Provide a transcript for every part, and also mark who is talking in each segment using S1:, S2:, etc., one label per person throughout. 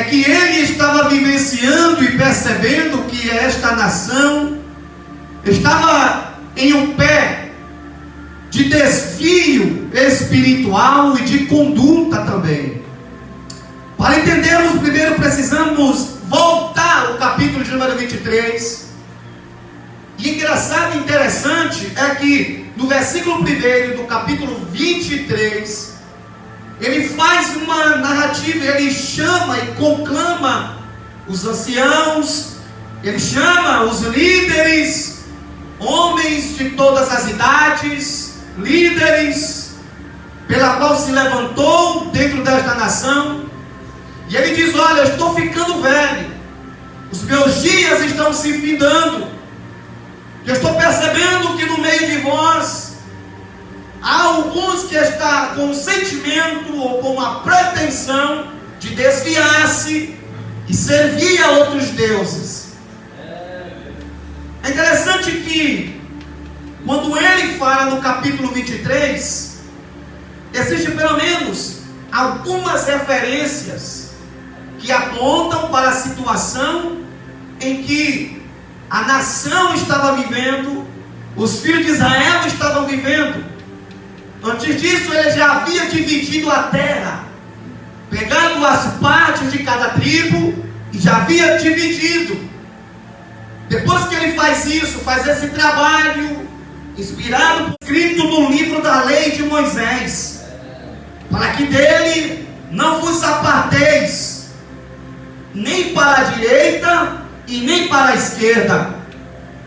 S1: é que ele estava vivenciando e percebendo que esta nação estava em um pé de desvio espiritual e de conduta também. Para entendermos, primeiro precisamos voltar ao capítulo de número 23. E engraçado e interessante é que no versículo 1 do capítulo 23, ele faz uma narrativa, ele chama e conclama os anciãos, ele chama os líderes, homens de todas as idades, líderes, pela qual se levantou dentro desta nação, e ele diz: olha, eu estou ficando velho, os meus dias estão se findando, eu estou percebendo que no meio de vós há alguns que estão com um sentimento ou com uma pretensão de desviar-se e servir a outros deuses. É interessante que quando ele fala no capítulo 23, existem pelo menos algumas referências que apontam para a situação em que a nação estava vivendo, os filhos de Israel estavam vivendo. Antes disso, ele já havia dividido a terra, pegando as partes de cada tribo, e já havia dividido. Depois que ele faz isso, faz esse trabalho, inspirado, escrito no livro da lei de Moisés, para que dele não vos aparteis, nem para a direita e nem para a esquerda.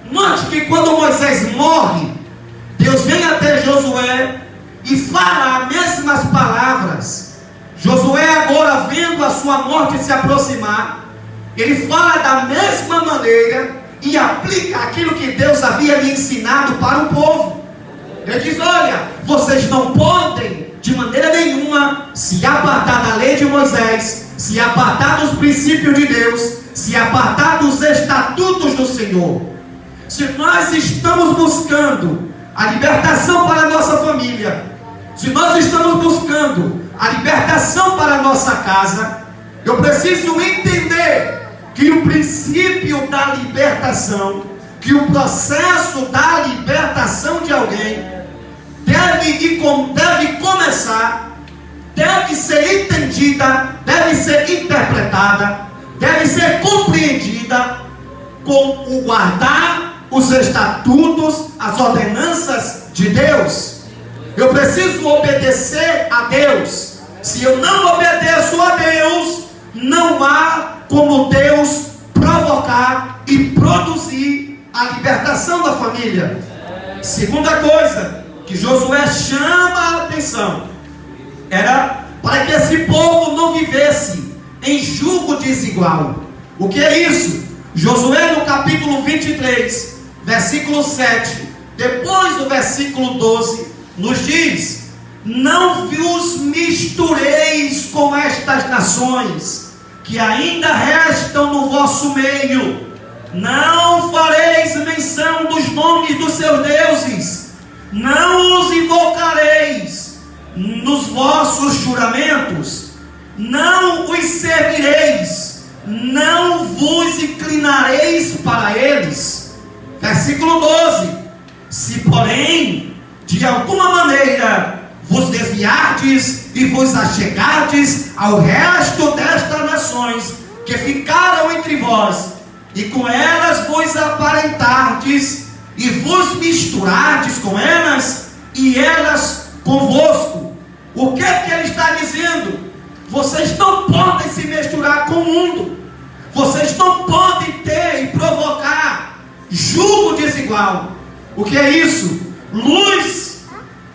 S1: Note que quando Moisés morre, Deus vem até Josué e fala as mesmas palavras. Josué, agora vendo a sua morte se aproximar, ele fala da mesma maneira e aplica aquilo que Deus havia lhe ensinado para o povo. Ele diz: olha, vocês não podem de maneira nenhuma se apartar da lei de Moisés, se apartar dos princípios de Deus, se apartar dos estatutos do Senhor. Se nós estamos buscando a libertação para a nossa família, se nós estamos buscando a libertação para a nossa casa, eu preciso entender que o princípio da libertação, que o processo da libertação de alguém deve começar, deve ser entendida, deve ser interpretada, deve ser compreendida com o guardar os estatutos, as ordenanças de Deus. Eu preciso obedecer a Deus. Se eu não obedeço a Deus, não há como Deus provocar e produzir a libertação da família. Segunda coisa que Josué chama a atenção era para que esse povo não vivesse em jugo desigual. O que é isso? Josué no capítulo 23, versículo 7, depois do versículo 12, nos diz: não vos mistureis com estas nações que ainda restam no vosso meio, não fareis menção dos nomes dos seus deuses, não os invocareis nos vossos juramentos, não os servireis, não vos inclinareis para eles. Versículo 12: se porém de alguma maneira vos desviardes e vos achegardes ao resto destas nações que ficaram entre vós, e com elas vos aparentardes e vos misturardes com elas, e elas convosco. O que é que ele está dizendo? Vocês não podem se misturar com o mundo, vocês não podem ter e provocar jugo desigual. O que é isso? Luz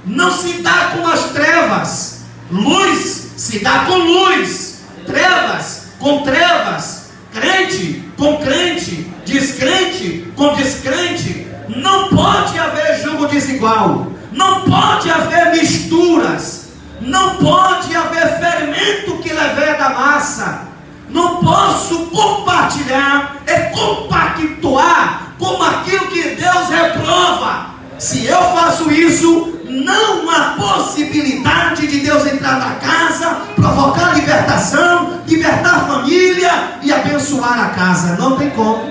S1: não se dá com as trevas, luz se dá com luz, trevas com trevas, crente com crente, descrente com descrente. Não pode haver jugo desigual, não pode haver misturas, não pode haver fermento que leveda a massa. Não posso compartilhar e compactuar com aquilo que Deus reprova. Se eu faço isso, não há possibilidade de Deus entrar na casa, provocar libertação, libertar a família abençoar a casa. Não tem como.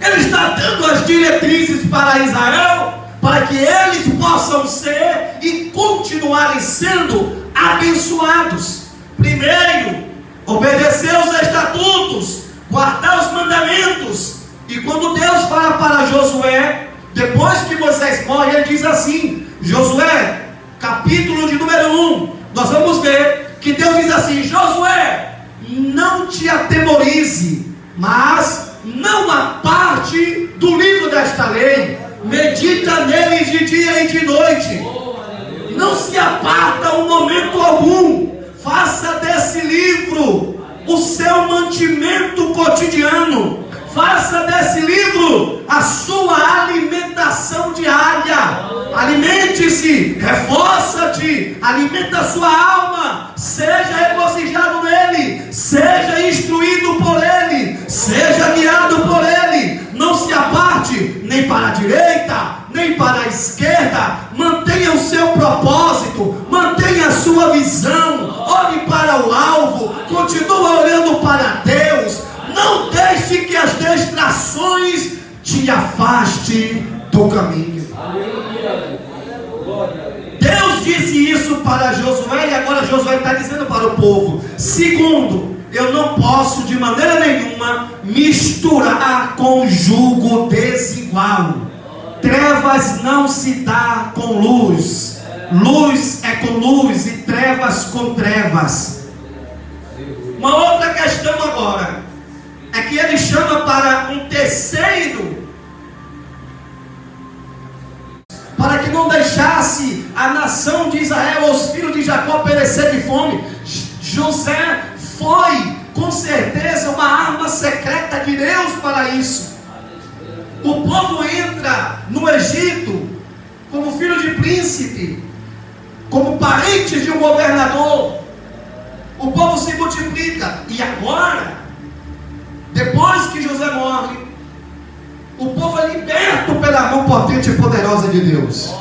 S1: Ele está dando as diretrizes para Israel, para que eles possam ser e continuarem sendo abençoados. Primeiro, obedecer os estatutos, guardar os mandamentos. E quando Deus fala para Josué, depois que Moisés morre, ele diz assim, Josué, capítulo de número 1, nós vamos ver que Deus diz assim, Josué, não te atemorize, mas não aparte do livro desta lei, medita nele de dia e de noite, não se aparta um momento algum, faça desse livro o seu mantimento cotidiano, faça desse livro a sua alimentação diária. Alimente-se, reforça-te, alimenta a sua alma, seja regozijado nele, seja instruído por ele, seja guiado por ele. Não se aparte nem para a direita, nem para a esquerda. Mantenha o seu propósito, mantenha a sua visão, olhe para o alvo, continua olhando para Deus. Não deixe que as distrações te afaste do caminho. Deus disse isso para Josué, e agora Josué está dizendo para o povo. Segundo, eu não posso de maneira nenhuma misturar com jugo desigual. Trevas não se dá com luz, luz é com luz e trevas com trevas. Uma outra questão agora é que ele chama para um terceiro, para que não deixasse a nação de Israel, os filhos de Jacó, perecer de fome. José foi, com certeza, uma arma secreta de Deus para isso. O povo entra no Egito como filho de príncipe, como parente de um governador. O povo se multiplica. E agora, depois que José morre, o povo é liberto pela mão potente e poderosa de Deus.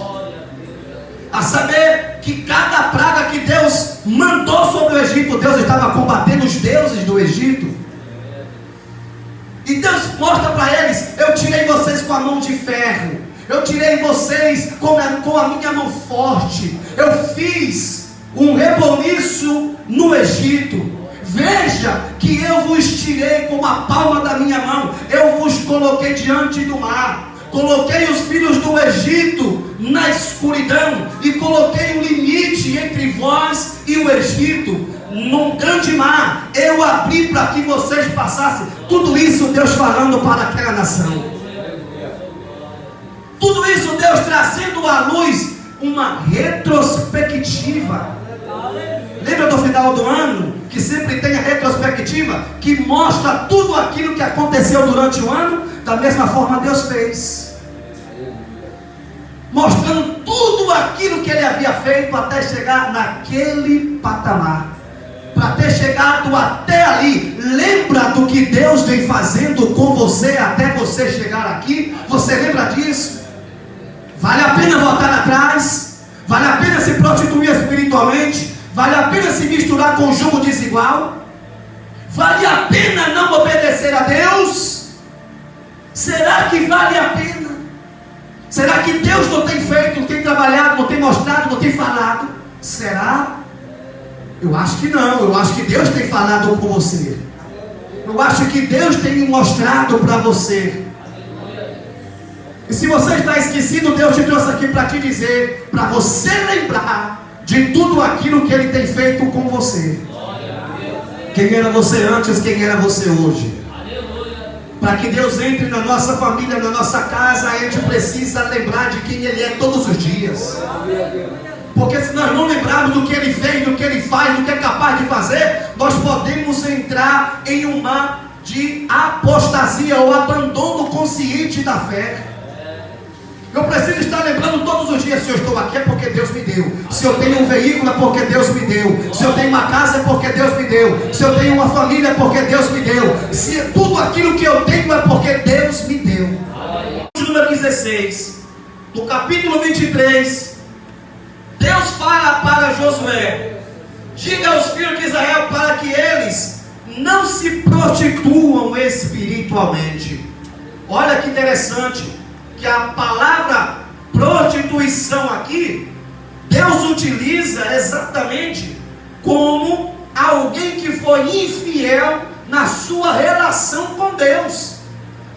S1: A saber que cada praga que Deus mandou sobre o Egito, Deus estava combatendo os deuses do Egito. E Deus mostra para eles: eu tirei vocês com a mão de ferro, eu tirei vocês com a minha mão forte, eu fiz um reboliço no Egito. Veja que eu vos tirei com a palma da minha mão, eu vos coloquei diante do mar, coloquei os filhos do Egito na escuridão e coloquei um limite entre vós e o Egito, num grande mar, eu abri para que vocês passassem. Tudo isso Deus falando para aquela nação, tudo isso Deus trazendo à luz uma retrospectiva. Lembra do final do ano, que sempre tem a retrospectiva, que mostra tudo aquilo que aconteceu durante o ano? Da mesma forma Deus fez, mostrando tudo aquilo que ele havia feito até chegar naquele patamar, para ter chegado até ali. Lembra do que Deus vem fazendo com você até você chegar aqui? Você lembra disso? Vale a pena voltar atrás? Vale a pena se prostituir espiritualmente? Vale a pena se misturar com jugo desigual? Vale a pena não obedecer a Deus? Será que vale a pena? Será que Deus não tem feito, não tem trabalhado, não tem mostrado, não tem falado? Será? Eu acho que não. Eu acho que Deus tem falado com você. Eu acho que Deus tem mostrado para você. E se você está esquecido, Deus te trouxe aqui para te dizer, para você lembrar de tudo aquilo que Ele tem feito com você. Quem era você antes, quem era você hoje. Para que Deus entre na nossa família, na nossa casa, a gente precisa lembrar de quem Ele é todos os dias. Porque se nós não lembrarmos do que Ele fez, do que Ele faz, do que é capaz de fazer, nós podemos entrar em um mar de apostasia ou abandono consciente da fé. Eu preciso estar lembrando todos os dias: se eu estou aqui é porque Deus me deu, se eu tenho um veículo é porque Deus me deu, se eu tenho uma casa é porque Deus me deu, se eu tenho uma família é porque Deus me deu, se tudo aquilo que eu tenho é porque Deus me deu. Número 16, no capítulo 23, Deus fala para Josué: diga aos filhos de Israel para que eles não se prostituam espiritualmente. Olha que interessante, que a palavra prostituição aqui, Deus utiliza exatamente como alguém que foi infiel na sua relação com Deus.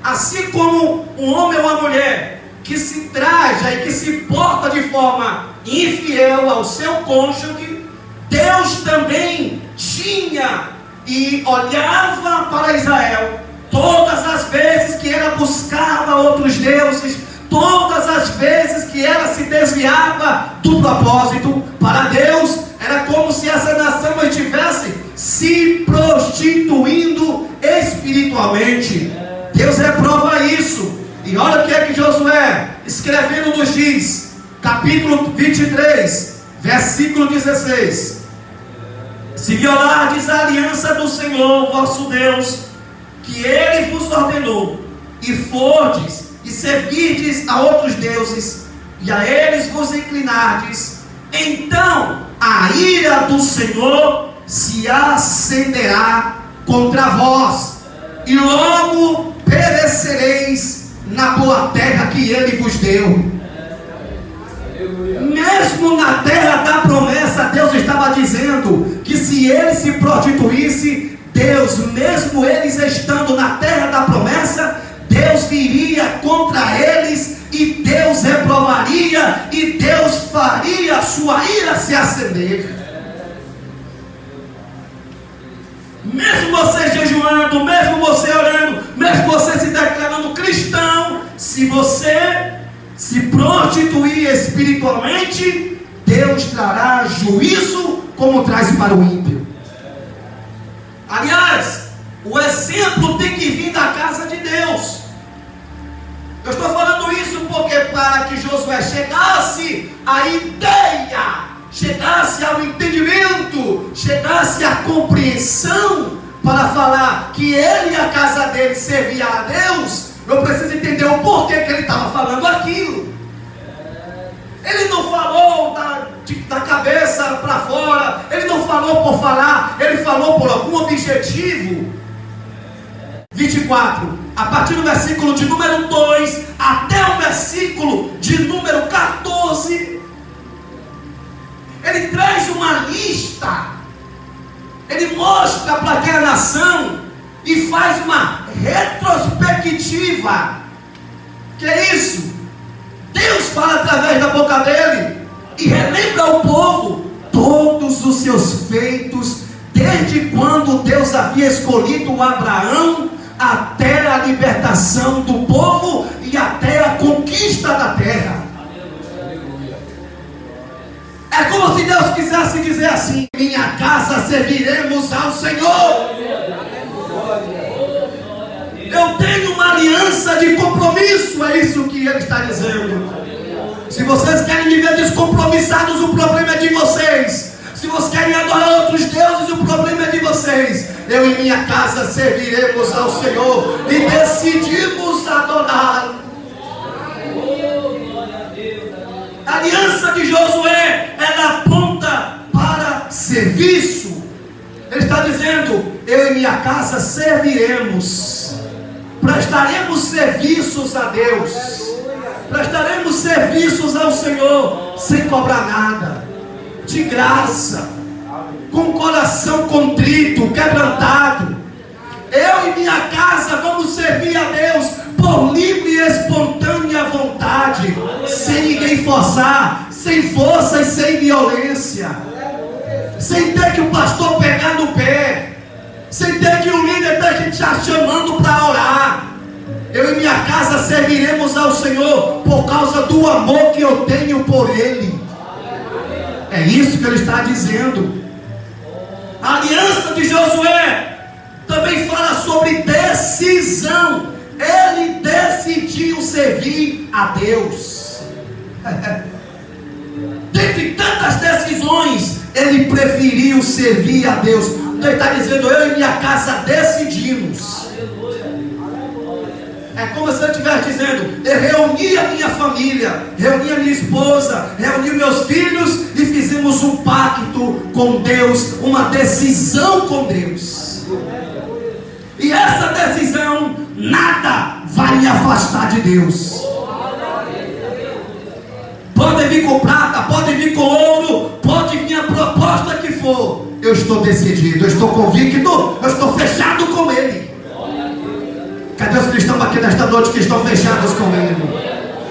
S1: Assim como um homem ou uma mulher que se traja e que se porta de forma infiel ao seu cônjuge, Deus também tinha e olhava para Israel todas as vezes que ela buscava outros deuses, todas as vezes que ela se desviava do propósito para Deus. Era como se essa nação estivesse se prostituindo espiritualmente. Deus reprova isso. E olha o que é que Josué, escrevendo, nos diz, capítulo 23, versículo 16: se violardes a aliança do Senhor vosso Deus, que Ele vos ordenou, e fordes e servirdes a outros deuses, e a eles vos inclinardes, então a ira do Senhor se acenderá contra vós, e logo perecereis na boa terra que Ele vos deu. Mesmo na terra da promessa, Deus estava dizendo que se ele se prostituísse, Deus, mesmo eles estando na terra da promessa, Deus viria contra eles, e Deus reprovaria, e Deus faria a sua ira se acender. Mesmo você jejuando, mesmo você orando, mesmo você se declarando cristão, se você se prostituir espiritualmente, Deus trará juízo como traz para o ímpio. Aliás, o exemplo tem que vir da casa de Deus. Eu estou falando isso porque para que Josué chegasse à ideia, chegasse ao entendimento, chegasse à compreensão, para falar que ele e a casa dele servia a Deus, eu preciso entender o porquê que ele estava falando aquilo. Ele não falou da cabeça para fora, ele não falou por falar, ele falou por algum objetivo. 24, a partir do versículo de número 2 até o versículo de número 14, ele traz uma lista, ele mostra para aquela nação e faz uma retrospectiva. Que é isso? Deus fala através da boca dele e relembra ao povo todos os seus feitos, desde quando Deus havia escolhido Abraão até a libertação do povo e até a conquista da terra. É como se Deus quisesse dizer assim: minha casa serviremos ao Senhor. Eu tenho uma aliança de compromisso, é isso que ele está dizendo. Se vocês querem me ver descompromissados, o problema é de vocês. Se vocês querem adorar outros deuses, o problema é de vocês. Eu e minha casa serviremos ao Senhor e decidimos adorá-lo. A aliança de Josué, ela aponta para serviço. Ele está dizendo: eu e minha casa serviremos, prestaremos serviços a Deus, prestaremos serviços ao Senhor, sem cobrar nada, de graça, com o coração contrito, quebrantado. Eu e minha casa vamos servir a Deus por livre e espontânea vontade, sem ninguém forçar, sem força e sem violência, sem ter que o pastor pegar no pé, sem ter que o líder ter que estar chamando para orar. Eu e minha casa serviremos ao Senhor por causa do amor que eu tenho por Ele. É isso que ele está dizendo. A aliança de Josué também fala sobre decisão. Ele decidiu servir a Deus. Dentre tantas decisões, ele preferiu servir a Deus. Ele está dizendo: eu e minha casa decidimos. É como se eu estivesse dizendo: eu reuni a minha família, reuni a minha esposa, reuni meus filhos e fizemos um pacto com Deus, uma decisão com Deus. E essa decisão, nada vai me afastar de Deus. Pode vir com prata, pode vir com ouro, pode vir a proposta que for. Eu estou decidido, eu estou convicto, eu estou fechado com Ele. Cadê os cristãos aqui nesta noite que estão fechados com Ele?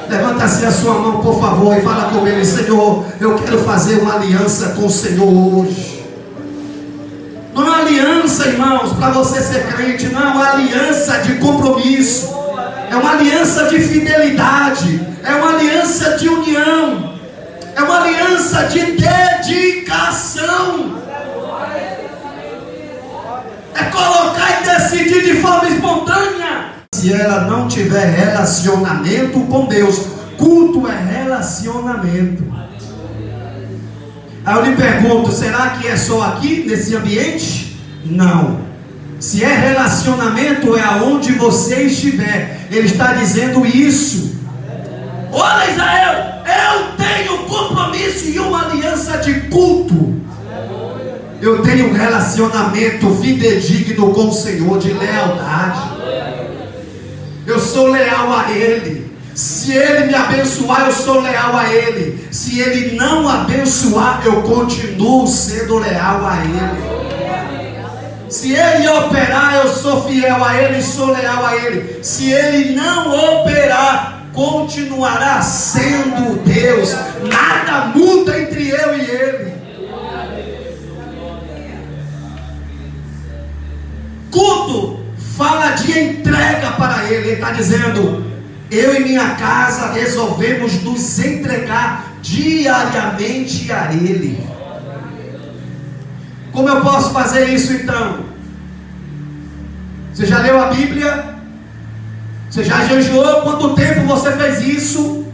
S1: Levanta-se a sua mão, por favor, e fala com Ele: Senhor, eu quero fazer uma aliança com o Senhor hoje. Não é uma aliança, irmãos, para você ser crente, não é uma aliança de compromisso, é uma aliança de fidelidade, é uma aliança de união, é uma aliança de dedicação, é colocar e decidir de forma espontânea. Se ela não tiver relacionamento com Deus, culto é relacionamento. Aí eu lhe pergunto: será que é só aqui, nesse ambiente? Não. Se é relacionamento, é aonde você estiver. Ele está dizendo isso. Olha, Israel, eu tenho compromisso e uma aliança de culto. Eu tenho um relacionamento fidedigno com o Senhor, de lealdade. Eu sou leal a Ele. Se Ele me abençoar, eu sou leal a Ele. Se Ele não abençoar, eu continuo sendo leal a Ele. Se Ele operar, eu sou fiel a Ele e sou leal a Ele. Se Ele não operar, continuará sendo Deus. Nada muda entre eu e Ele. Culto fala de entrega para Ele. Ele está dizendo: eu e minha casa resolvemos nos entregar diariamente a Ele. Como eu posso fazer isso então? Você já leu a Bíblia? Você já jejuou? Quanto tempo você fez isso?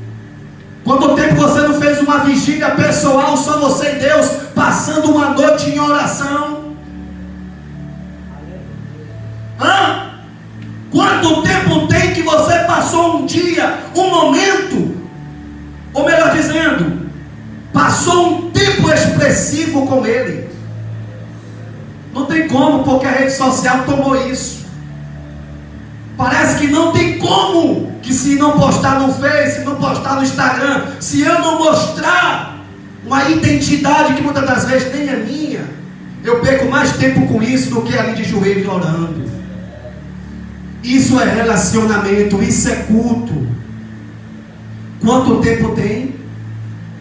S1: Quanto tempo você não fez uma vigília pessoal, só você e Deus, passando uma noite em oração? Quanto tempo tem que você passou um dia, um momento, ou melhor dizendo, passou um tempo expressivo com Ele? Não tem como, porque a rede social tomou isso. Parece que não tem como, que se não postar no Face, se não postar no Instagram, se eu não mostrar uma identidade que muitas das vezes nem é minha, eu perco mais tempo com isso do que ali de joelho orando. Isso é relacionamento, isso é culto. Quanto tempo tem?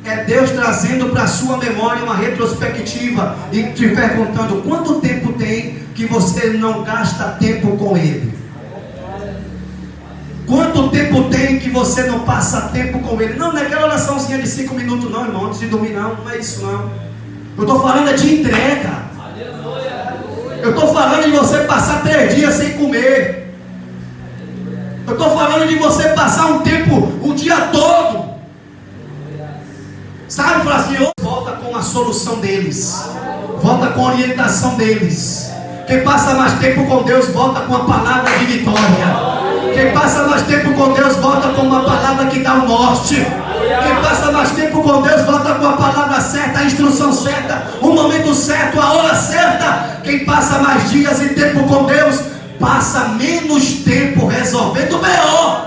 S1: É Deus trazendo para a sua memória uma retrospectiva e te perguntando: quanto tempo tem que você não gasta tempo com Ele? Quanto tempo tem que você não passa tempo com Ele? Não é aquela oraçãozinha de 5 minutos não, irmão, antes de dormir não é isso não. Eu estou falando de entrega. Eu estou falando de você passar 3 dias sem comer. Eu estou falando de você passar um tempo, um dia todo. Sabe, falar assim: volta com a solução deles, volta com a orientação deles. Quem passa mais tempo com Deus, volta com a palavra de vitória. Quem passa mais tempo com Deus, volta com uma palavra que dá o norte. Quem passa mais tempo com Deus, volta com a palavra certa, a instrução certa, o momento certo, a hora certa. Quem passa mais dias e tempo com Deus, passa menos tempo resolvendo B.O.